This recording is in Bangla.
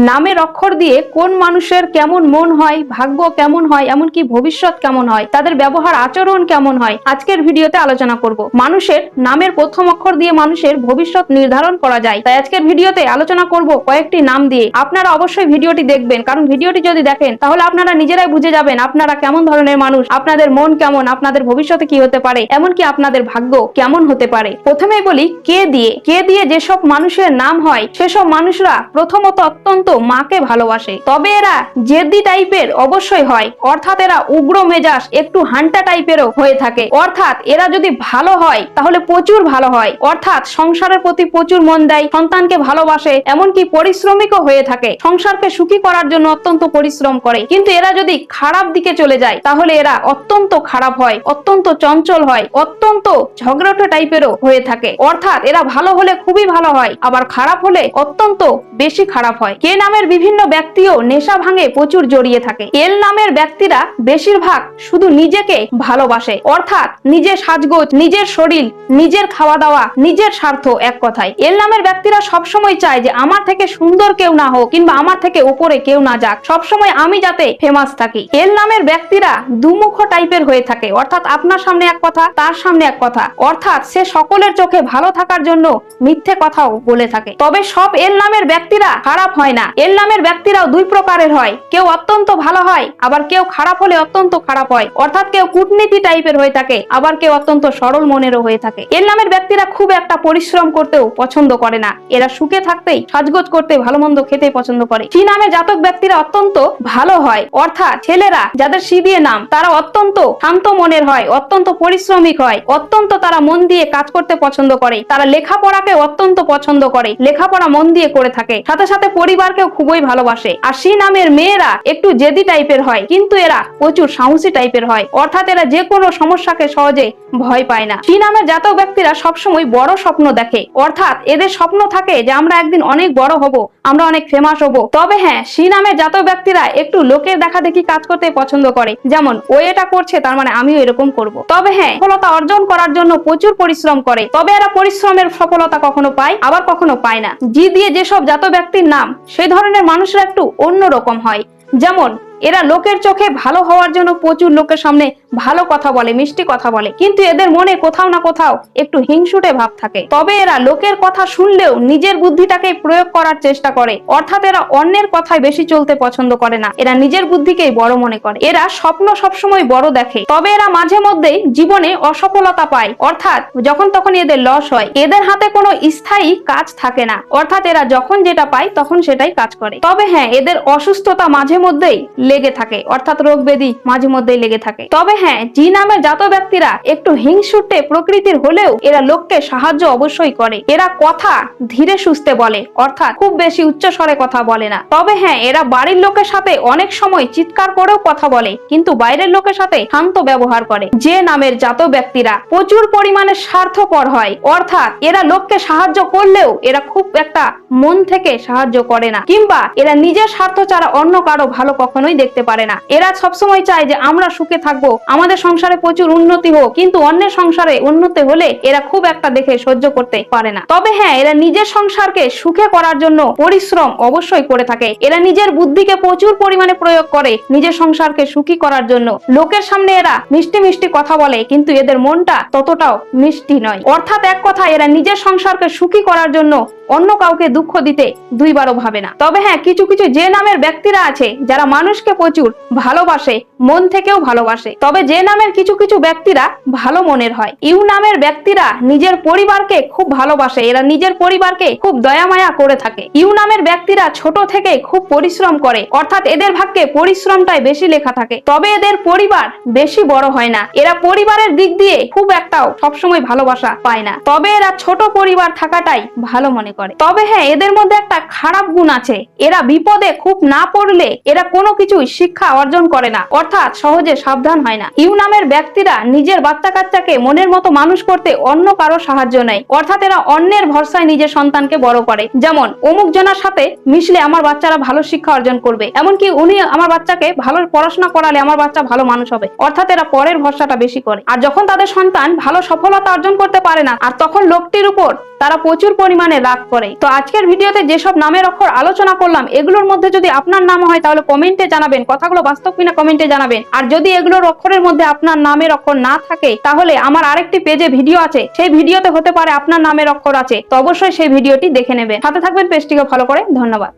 নামের অক্ষর দিয়ে কোন মানুষের কেমন মন হয়, ভাগ্য কেমন হয়, এমনকি ভবিষ্যৎ কেমন হয়, তাদের ব্যবহার আচরণ কেমন হয়, আজকের ভিডিওতে আলোচনা করব। মানুষের নামের প্রথম অক্ষর দিয়ে মানুষের ভবিষ্যৎ নির্ধারণ করা যায়, তাই আজকের ভিডিওতে আলোচনা করব কয়েকটি নাম দিয়ে। আপনারা অবশ্যই ভিডিওটি দেখবেন, কারণ ভিডিওটি যদি দেখেন তাহলে আপনারা নিজেরাই বুঝে যাবেন আপনারা কেমন ধরনের মানুষ, আপনাদের মন কেমন, আপনাদের ভবিষ্যতে কি হতে পারে, এমনকি আপনাদের ভাগ্য কেমন হতে পারে। প্রথমেই বলি কে দিয়ে। কে দিয়ে যেসব মানুষের নাম হয় সেসব মানুষরা প্রথমত অত্যন্ত মাকে ভালোবাসে, তবে এরা জেদি টাইপের অবশ্যই হয়, অর্থাৎ এরা উগ্র মেজাজ, একটু হান্টা টাইপেরও হয়ে থাকে। অর্থাৎ এরা যদি ভালো হয় তাহলে প্রচুর ভালো হয়, অর্থাৎ সংসারের প্রতি প্রচুর মন দেয়, সন্তানকে ভালোবাসে, এমনকি পরিশ্রমিকও হয়ে থাকে, সংসারকে সুখী করার জন্য অত্যন্ত পরিশ্রম করে। কিন্তু এরা যদি খারাপ দিকে চলে যায় তাহলে এরা অত্যন্ত খারাপ হয়, অত্যন্ত চঞ্চল হয়, অত্যন্ত ঝগড়াটে টাইপেরও হয়ে থাকে। অর্থাৎ এরা ভালো হলে খুবই ভালো হয়, আবার খারাপ হলে অত্যন্ত বেশি খারাপ হয়। কে নামের বিভিন্ন ব্যক্তিও নেশা ভাঙে প্রচুর জড়িয়ে থাকে। এল নামের ব্যক্তিরা বেশিরভাগ শুধু নিজেকে ভালোবাসে, অর্থাৎ নিজের সাজগোজ, নিজের শরীর, নিজের খাওয়া দাওয়া, নিজের স্বার্থ, এক কথায় এল নামের ব্যক্তিরা সবসময় চায় যে আমার থেকে সুন্দর কেউ না হোক, কিংবা আমার থেকে উপরে কেউ না যাক, সবসময় আমি যাতে ফেমাস থাকি। এল নামের ব্যক্তিরা দুমুখ টাইপের হয়ে থাকে, অর্থাৎ আপনার সামনে এক কথা, তার সামনে এক কথা, অর্থাৎ সে সকলের চোখে ভালো থাকার জন্য মিথ্যে কথাও বলে থাকে। তবে সব এল নামের ব্যক্তিরা খারাপ হয় না। এল নামের ব্যক্তিরাও দুই প্রকারের হয়, কেউ অত্যন্ত ভালো হয়, আবার কেউ খারাপ হলে অত্যন্ত খারাপ হয়, অর্থাৎ কেউ কূটনীতি টাইপের হয়ে থাকে, আবার কেউ অত্যন্ত সরল মনেরও হয়ে থাকে। এল নামের ব্যক্তিরা খুব একটা পরিশ্রম করতেও পছন্দ করে না, এরা সুখে থাকতেই, সাজগোজ করতে, ভালো মন্দ খেতে পছন্দ করে। সি নামের জাতক ব্যক্তিরা অত্যন্ত ভালো হয়, অর্থাৎ ছেলেরা যাদের সি দিয়ে নাম তারা অত্যন্ত শান্ত মনের হয়, অত্যন্ত পরিশ্রমিক হয়, অত্যন্ত তারা মন দিয়ে কাজ করতে পছন্দ করে, তারা লেখাপড়াকে অত্যন্ত পছন্দ করে, লেখাপড়া মন দিয়ে করে থাকে, সাথে সাথে পরিবারকেও খুবই ভালোবাসে। আর সি নামের মেয়েরা একটু জেদি টাইপের হয়, কিন্তু এরা প্রচুর সাহসী টাইপের হয়, অর্থাৎ এরা যে কোনো সমস্যাকে সহজে ভয় পায় না। সি নামের জাতক ব্যক্তিরা সবসময় বড় স্বপ্ন দেখে, অর্থাৎ এদের স্বপ্ন থাকে যে আমরা একদিন অনেক বড় হব, আমরা অনেক ফেমাস হব। তবে হ্যাঁ, সি নামের জাতক ব্যক্তিরা একটু লোকের দেখা দেখি কাজ করতে পছন্দ করে, যেমন ও এটা করছে তার মানে আমিও এরকম করব। তবে হ্যাঁ, সফলতা অর্জন করার জন্য প্রচুর পরিশ্রম করে, তবে এরা পরিশ্রমের সফলতা কখনো পায়, আবার কখনো পায় না। জি দিয়ে যেসব জাতক ব্যক্তির নাম সেই ধরনের মানুষরা একটু অন্যরকম হয়, যেমন এরা লোকের চোখে ভালো হওয়ার জন্য প্রচুর লোকের সামনে ভালো কথা বলে, মিষ্টি কথা বলে, কিন্তু এদের মনে কোথাও না কোথাও একটু হিংসুটে ভাব থাকে। তবে এরা লোকের কথা শুনলেও নিজের বুদ্ধিটাকে প্রয়োগ করার চেষ্টা করে, অর্থাৎ এরা অন্যের কথায় বেশি চলতে পছন্দ করে না, এরা নিজের বুদ্ধিকেই বড় মনে করে। এরা স্বপ্ন সবসময় বড় দেখে, তবে এরা মাঝে মধ্যেই জীবনে অসফলতা পায়, অর্থাৎ যখন তখন এদের লস হয়। এদের হাতে কোনো স্থায়ী কাজ থাকে না, অর্থাৎ এরা যখন যেটা পায় তখন সেটাই কাজ করে। তবে হ্যাঁ, এদের অসুস্থতা মাঝে মধ্যেই লেগে থাকে, অর্থাৎ রোগ ব্যাধি মাঝে মধ্যেই লেগে থাকে। তবে হ্যাঁ, জি নামের জাতক ব্যক্তিরা একটু হিংসুটে প্রকৃতির হলেও এরা লোককে সাহায্য অবশ্যই করে। এরা কথা ধীরে সুস্থে বলে, অর্থাৎ খুব বেশি উচ্চ স্বরে কথা বলে না। তবে হ্যাঁ, এরা বাড়ির লোকের সাথে অনেক সময় চিৎকার করেও কথা বলে, কিন্তু বাইরের লোকের সাথে শান্ত ব্যবহার করে। যে নামের জাতক ব্যক্তিরা প্রচুর পরিমাণে স্বার্থপর হয়, অর্থাৎ এরা লোককে সাহায্য করলেও এরা খুব একটা মন থেকে সাহায্য করে না, কিংবা এরা নিজের স্বার্থ ছাড়া অন্য কারো ভালো কখনোই দেখতে পারে না। এরা সবসময় চায় যে আমরা সুখে থাকবো, আমাদের সংসারে প্রচুর উন্নতি হোক, কিন্তু অন্যের সংসারে উন্নতি হলে এরা খুব একটা দেখে সহ্য করতে পারে না। তবে হ্যাঁ, এরা নিজের সংসারকে সুখে করার জন্য পরিশ্রম অবশ্যই করে থাকে। এরা নিজের বুদ্ধিকে প্রচুর পরিমাণে প্রয়োগ করে নিজের সংসারকে সুখী করার জন্য। লোকের সামনে এরা মিষ্টি মিষ্টি কথা বলে, কিন্তু এদের মনটা ততটাও মিষ্টি নয়, অর্থাৎ এক কথা এরা নিজের সংসারকে সুখী করার জন্য অন্য কাউকে দুঃখ দিতে দুইবারও ভাবে না। তবে হ্যাঁ, কিছু কিছু যে নামের ব্যক্তিরা আছে যারা মানুষকে প্রচুর ভালোবাসে, মন থেকেও ভালোবাসে, তবে যে নামের কিছু কিছু ব্যক্তিরা ভালো মনের হয়। ইউ নামের ব্যক্তিরা নিজের পরিবারকে খুব ভালোবাসে, এরা নিজের পরিবারকে খুব দয়া মায়া করে থাকে। ইউ নামের ব্যক্তিরা ছোট থেকে খুব পরিশ্রম করে, অর্থাৎ এদের ভাগ্যে পরিশ্রমটাই বেশি লেখা থাকে। তবে এদের পরিবার বেশি বড় হয় না, এরা পরিবারের দিক দিয়ে খুব একটাও সবসময় ভালোবাসা পায় না, তবে এরা ছোট পরিবার থাকাটাই ভালো মনে করে। তবে হ্যাঁ, এদের মধ্যে একটা খারাপ গুণ আছে, এরা বিপদে খুব না পড়লে এরা কোনো কিছু কিছুই শিক্ষা অর্জন করে না, অর্থাৎ সহজে সাবধান হয় না। ইউ নামের ব্যক্তিরা নিজের বাচ্চা কাচ্চাকে মনের মতো মানুষ করতে অন্য কারো সাহায্য নেয়, অর্থাৎ এরা অন্যের ভরসায় নিজের সন্তানকে বড় করে। যেমন অমুক জনের সাথে মিশলে আমার বাচ্চারা ভালো শিক্ষা অর্জন করবে, এমনকি উনি আমার বাচ্চাকে ভালো পড়াশোনা করালে আমার বাচ্চা ভালো মানুষ হবে, অর্থাৎ এরা পরের ভরসাটা বেশি করে। আর যখন তাদের সন্তান ভালো সফলতা অর্জন করতে পারে না, আর তখন লোকটির উপর তারা প্রচুর পরিমাণে রাগ করে। তো আজকের ভিডিওতে যেসব নামের অক্ষর আলোচনা করলাম, এগুলোর মধ্যে যদি আপনার নাম হয় তাহলে কমেন্টে জানাবেন, কথাগুলো বাস্তব কিনা কমেন্টে জানাবেন। আর যদি এগুলোর অক্ষরের মধ্যে আপনার নামের অক্ষর না থাকে, তাহলে আমার আরেকটি পেজে ভিডিও আছে, সেই ভিডিওতে হতে পারে আপনার নামের অক্ষর আছে, তো অবশ্যই সেই ভিডিওটি দেখে নেবেন। সাথে থাকবেন পেজটিকে ফলো করে। ধন্যবাদ।